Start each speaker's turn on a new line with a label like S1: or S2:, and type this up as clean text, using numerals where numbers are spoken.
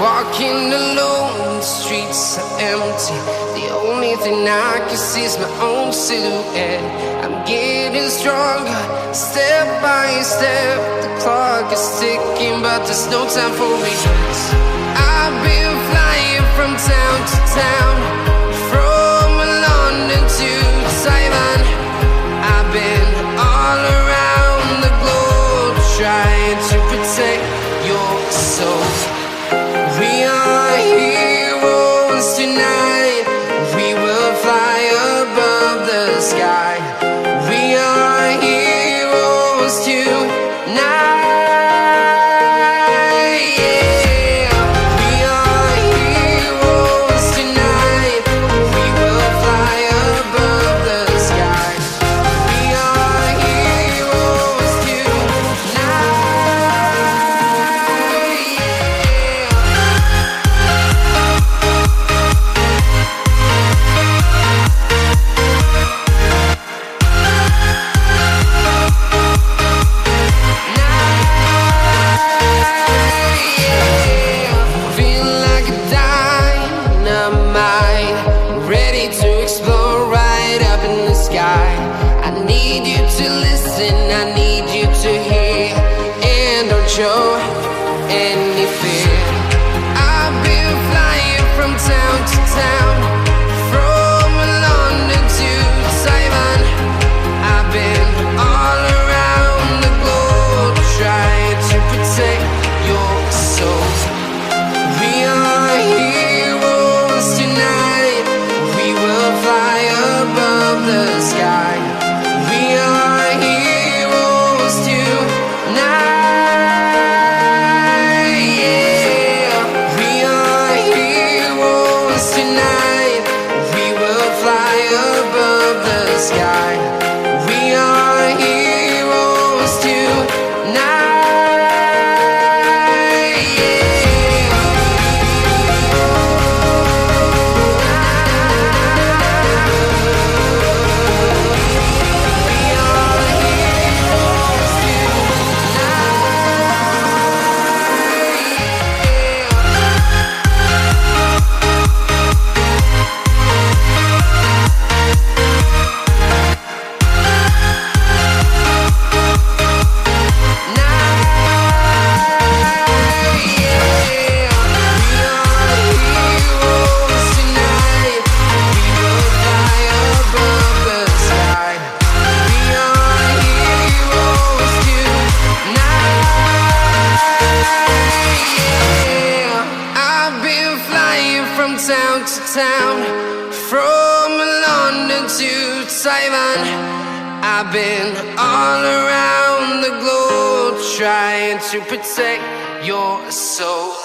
S1: Walking alone, the streets are empty. The only thing I can see is my own silhouette. I'm getting stronger, step by step. The clock is ticking, but there's no time for regrets. I've been flying from town to town, from London to Taiwan. I've been all around the globe, trying to protect your soul. We are heroes tonight. We will fly above the sky. We are heroes tonight. Yeah. We are heroes tonight. We will fly above the sky. We are heroes tonight. Show any fear. I've been flying from town to town, from London to Taiwan. I've been all around the globe, trying to protect your soul. We are heroes tonight. We will fly above the sky. We are heroes tonight. Sky. We are heroes tonight. Yeah. We are heroes town to town, from London to Taiwan. I've been all around the globe, trying to protect your soul.